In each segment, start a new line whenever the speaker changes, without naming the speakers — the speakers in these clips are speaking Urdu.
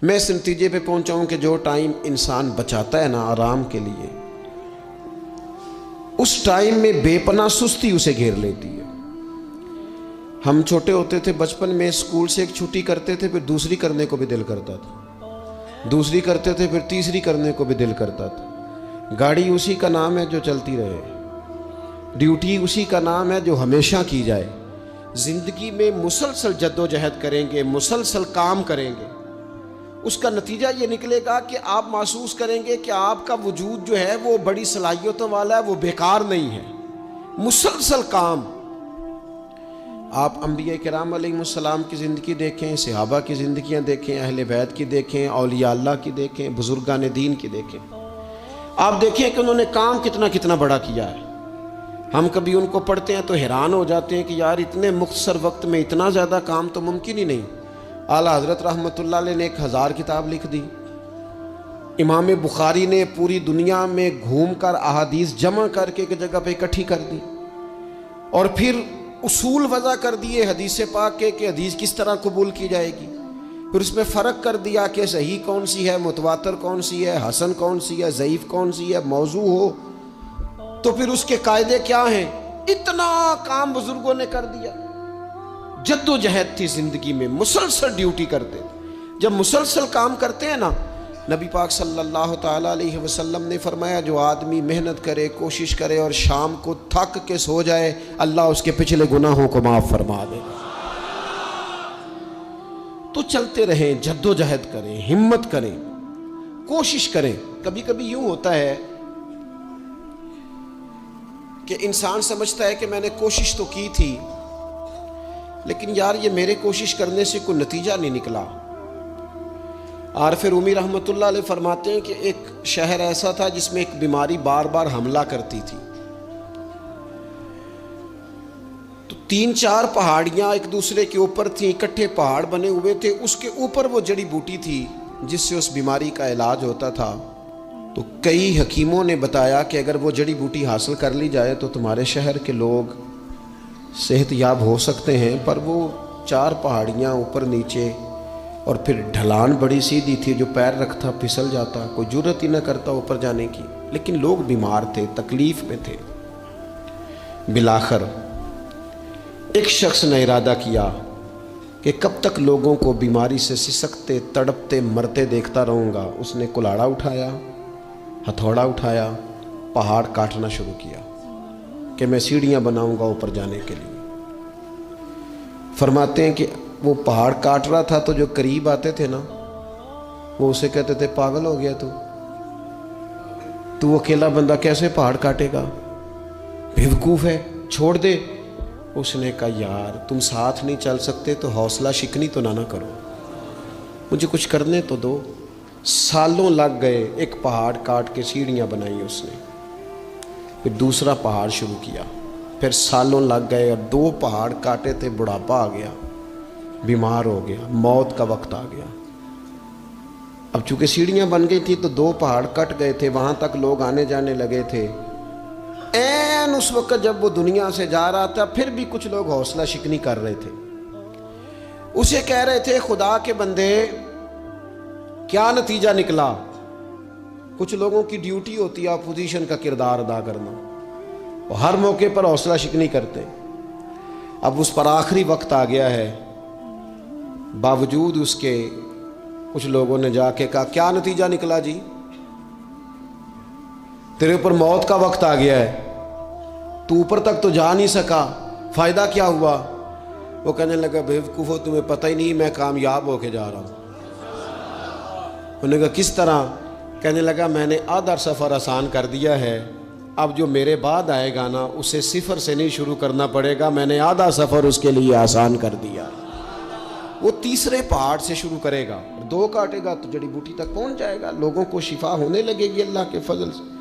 میں اس نتیجے پہ پہنچا ہوں کہ جو ٹائم انسان بچاتا ہے نا آرام کے لیے، اس ٹائم میں بے پناہ سستی اسے گھیر لیتی ہے۔ ہم چھوٹے ہوتے تھے بچپن میں، اسکول سے ایک چھٹی کرتے تھے، پھر دوسری کرنے کو بھی دل کرتا تھا، دوسری کرتے تھے، پھر تیسری کرنے کو بھی دل کرتا تھا۔ گاڑی اسی کا نام ہے جو چلتی رہے، ڈیوٹی اسی کا نام ہے جو ہمیشہ کی جائے۔ زندگی میں مسلسل جد و جہد کریں گے، مسلسل کام کریں گے، اس کا نتیجہ یہ نکلے گا کہ آپ محسوس کریں گے کہ آپ کا وجود جو ہے وہ بڑی صلاحیتوں والا ہے، وہ بیکار نہیں ہے۔ مسلسل کام۔ آپ انبیاء کرام علیہ السلام کی زندگی دیکھیں، صحابہ کی زندگیاں دیکھیں، اہل بیت کی دیکھیں، اولیاء اللہ کی دیکھیں، بزرگان دین کی دیکھیں، آپ دیکھیں کہ انہوں نے کام کتنا کتنا بڑا کیا ہے۔ ہم کبھی ان کو پڑھتے ہیں تو حیران ہو جاتے ہیں کہ یار اتنے مختصر وقت میں اتنا زیادہ کام تو ممکن ہی نہیں۔ اعلیٰ حضرت رحمۃ اللہ علیہ نے 1000 کتاب لکھ دی، امام بخاری نے پوری دنیا میں گھوم کر احادیث جمع کر کے ایک جگہ پہ اکٹھی کر دی، اور پھر اصول وضع کر دیے حدیث پاک کے کہ حدیث کس طرح قبول کی جائے گی، پھر اس میں فرق کر دیا کہ صحیح کون سی ہے، متواتر کون سی ہے، حسن کون سی ہے، ضعیف کون سی ہے، موضوع ہو تو پھر اس کے قاعدے کیا ہیں۔ اتنا کام بزرگوں نے کر دیا۔ جد و جہد تھی زندگی میں، مسلسل ڈیوٹی کرتے تھے۔ جب مسلسل کام کرتے ہیں نا، نبی پاک صلی اللہ تعالیٰ علیہ وسلم نے فرمایا جو آدمی محنت کرے، کوشش کرے اور شام کو تھک کے سو جائے، اللہ اس کے پچھلے گناہوں کو معاف فرما دے گا۔ تو چلتے رہیں، جد و جہد کریں، ہمت کریں، کوشش کریں۔ کبھی کبھی یوں ہوتا ہے کہ انسان سمجھتا ہے کہ میں نے کوشش تو کی تھی، لیکن یار یہ میرے کوشش کرنے سے کوئی نتیجہ نہیں نکلا۔ عارف رومی رحمۃ اللہ علیہ فرماتے ہیں کہ ایک شہر ایسا تھا جس میں ایک بیماری بار بار حملہ کرتی تھی، تو 3-4 پہاڑیاں ایک دوسرے کے اوپر تھیں، اکٹھے پہاڑ بنے ہوئے تھے، اس کے اوپر وہ جڑی بوٹی تھی جس سے اس بیماری کا علاج ہوتا تھا۔ تو کئی حکیموں نے بتایا کہ اگر وہ جڑی بوٹی حاصل کر لی جائے تو تمہارے شہر کے لوگ صحت یاب ہو سکتے ہیں، پر وہ 4 پہاڑیاں اوپر نیچے، اور پھر ڈھلان بڑی سیدھی تھی، جو پیر رکھتا پھسل جاتا، کوئی جرت ہی نہ کرتا اوپر جانے کی، لیکن لوگ بیمار تھے، تکلیف میں تھے۔ بالآخر ایک شخص نے ارادہ کیا کہ کب تک لوگوں کو بیماری سے سسکتے، تڑپتے، مرتے دیکھتا رہوں گا۔ اس نے کلاڑا اٹھایا، ہتھوڑا اٹھایا، پہاڑ کاٹنا شروع کیا کہ میں سیڑھیاں بناؤں گا اوپر جانے کے لیے۔ فرماتے ہیں کہ وہ پہاڑ کاٹ رہا تھا تو جو قریب آتے تھے نا، وہ اسے کہتے تھے پاگل ہو گیا تو اکیلا بندہ کیسے پہاڑ کاٹے گا، بیوقوف ہے، چھوڑ دے۔ اس نے کہا یار تم ساتھ نہیں چل سکتے تو حوصلہ شکنی تو نہ کرو، مجھے کچھ کرنے تو دو۔ سالوں لگ گئے، ایک پہاڑ کاٹ کے سیڑھیاں بنائی اس نے، پھر دوسرا پہاڑ شروع کیا، پھر سالوں لگ گئے، اور 2 پہاڑ کاٹے تھے، بڑھاپا آ گیا، بیمار ہو گیا، موت کا وقت آ گیا۔ اب چونکہ سیڑھیاں بن گئی تھی تو 2 پہاڑ کٹ گئے تھے، وہاں تک لوگ آنے جانے لگے تھے۔ این اس وقت جب وہ دنیا سے جا رہا تھا، پھر بھی کچھ لوگ حوصلہ شکنی کر رہے تھے، اسے کہہ رہے تھے خدا کے بندے کیا نتیجہ نکلا۔ کچھ لوگوں کی ڈیوٹی ہوتی ہے اپوزیشن کا کردار ادا کرنا، وہ ہر موقع پر حوصلہ شکنی کرتے۔ اب اس پر آخری وقت آ گیا ہے، باوجود اس کے کچھ لوگوں نے جا کے کہا کیا نتیجہ نکلا جی، تیرے اوپر موت کا وقت آ گیا ہے، تو اوپر تک تو جا نہیں سکا، فائدہ کیا ہوا؟ وہ کہنے لگا بیوقوفو تمہیں پتہ ہی نہیں میں کامیاب ہو کے جا رہا ہوں۔ انہوں نے کہا کس طرح؟ کہنے لگا میں نے آدھا سفر آسان کر دیا ہے، اب جو میرے بعد آئے گا نا اسے 0 سے نہیں شروع کرنا پڑے گا، میں نے آدھا سفر اس کے لیے آسان کر دیا۔ وہ تیسرے پہاڑ سے شروع کرے گا، 2 کاٹے گا تو جڑی بوٹی تک پہنچ جائے گا، لوگوں کو شفا ہونے لگے گی اللہ کے فضل سے۔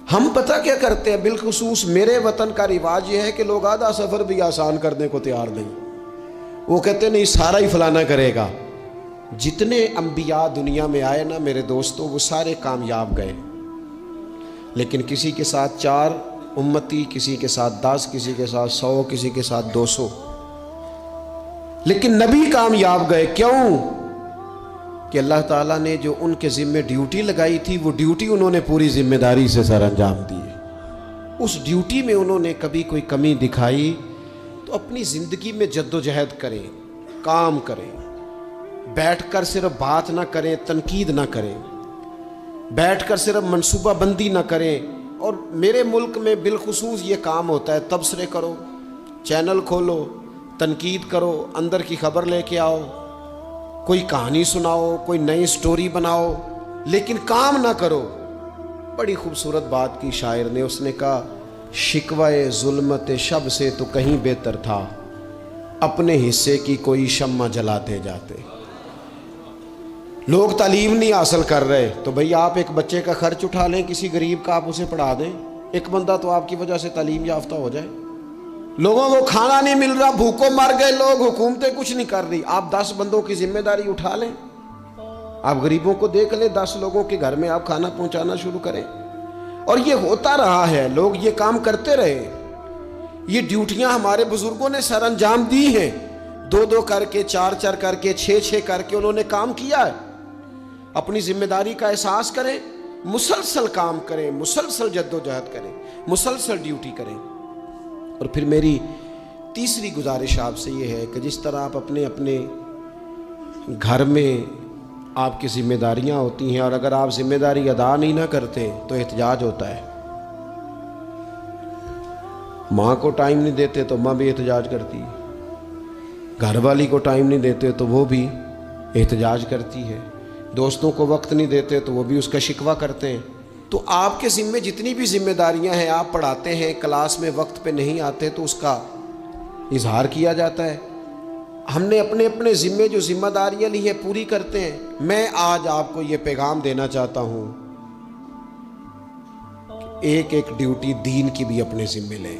ہم پتہ کیا کرتے ہیں، بالخصوص میرے وطن کا رواج یہ ہے کہ لوگ آدھا سفر بھی آسان کرنے کو تیار نہیں، وہ کہتے نہیں سارا ہی فلانا کرے گا۔ جتنے انبیاء دنیا میں آئے نا میرے دوستو، وہ سارے کامیاب گئے، لیکن کسی کے ساتھ 4 امتی، کسی کے ساتھ 10، کسی کے ساتھ 100، کسی کے ساتھ 200، لیکن نبی کامیاب گئے۔ کیوں؟ کہ اللہ تعالیٰ نے جو ان کے ذمے ڈیوٹی لگائی تھی وہ ڈیوٹی انہوں نے پوری ذمہ داری سے سر انجام دی ہے۔ اس ڈیوٹی میں انہوں نے کبھی کوئی کمی دکھائی تو اپنی زندگی میں جد و جہد کریں، کام کریں، بیٹھ کر صرف بات نہ کریں، تنقید نہ کریں، بیٹھ کر صرف منصوبہ بندی نہ کریں۔ اور میرے ملک میں بالخصوص یہ کام ہوتا ہے، تبصرے کرو، چینل کھولو، تنقید کرو، اندر کی خبر لے کے آؤ، کوئی کہانی سناؤ، کوئی نئی سٹوری بناؤ، لیکن کام نہ کرو۔ بڑی خوبصورت بات کی شاعر نے، اس نے کہا شکوائے ظلمت شب سے تو کہیں بہتر تھا، اپنے حصے کی کوئی شمع جلاتے جاتے۔ لوگ تعلیم نہیں حاصل کر رہے تو بھئی آپ ایک بچے کا خرچ اٹھا لیں، کسی غریب کا آپ اسے پڑھا دیں، ایک بندہ تو آپ کی وجہ سے تعلیم یافتہ ہو جائے۔ لوگوں کو کھانا نہیں مل رہا، بھوکوں مر گئے لوگ، حکومتیں کچھ نہیں کر رہی، آپ 10 بندوں کی ذمہ داری اٹھا لیں، آپ غریبوں کو دیکھ لیں، 10 لوگوں کے گھر میں آپ کھانا پہنچانا شروع کریں۔ اور یہ ہوتا رہا ہے، لوگ یہ کام کرتے رہے، یہ ڈیوٹیاں ہمارے بزرگوں نے سر انجام دی ہیں، 2 کر کے، 4 کر کے، 6 کر کے انہوں نے کام کیا ہے۔ اپنی ذمہ داری کا احساس کریں، مسلسل کام کریں، مسلسل جد و جہد کریں، مسلسل ڈیوٹی کریں۔ اور پھر میری تیسری گزارش آپ سے یہ ہے کہ جس طرح آپ اپنے اپنے گھر میں آپ کی ذمہ داریاں ہوتی ہیں، اور اگر آپ ذمہ داری ادا نہیں نہ کرتے تو احتجاج ہوتا ہے۔ ماں کو ٹائم نہیں دیتے تو ماں بھی احتجاج کرتی ہے، گھر والی کو ٹائم نہیں دیتے تو وہ بھی احتجاج کرتی ہے، دوستوں کو وقت نہیں دیتے تو وہ بھی اس کا شکوہ کرتے ہیں۔ تو آپ کے ذمے جتنی بھی ذمہ داریاں ہیں، آپ پڑھاتے ہیں، کلاس میں وقت پہ نہیں آتے تو اس کا اظہار کیا جاتا ہے۔ ہم نے اپنے اپنے ذمے جو ذمہ داریاں لی ہیں پوری کرتے ہیں۔ میں آج آپ کو یہ پیغام دینا چاہتا ہوں کہ ایک ایک ڈیوٹی دین کی بھی اپنے ذمے لیں،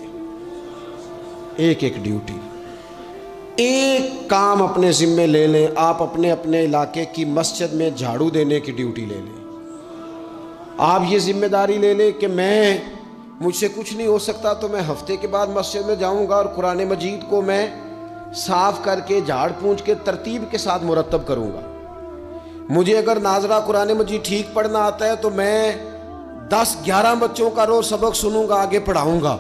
ایک ایک ڈیوٹی، ایک کام اپنے ذمے لے لیں۔ آپ اپنے اپنے علاقے کی مسجد میں جھاڑو دینے کی ڈیوٹی لے لیں، آپ یہ ذمہ داری لے لیں کہ مجھ سے کچھ نہیں ہو سکتا تو میں ہفتے کے بعد مسجد میں جاؤں گا اور قرآن مجید کو میں صاف کر کے، جھاڑ پونچھ کے، ترتیب کے ساتھ مرتب کروں گا۔ مجھے اگر ناظرہ قرآن مجید ٹھیک پڑھنا آتا ہے تو میں 10-11 بچوں کا روز سبق سنوں گا، آگے پڑھاؤں گا۔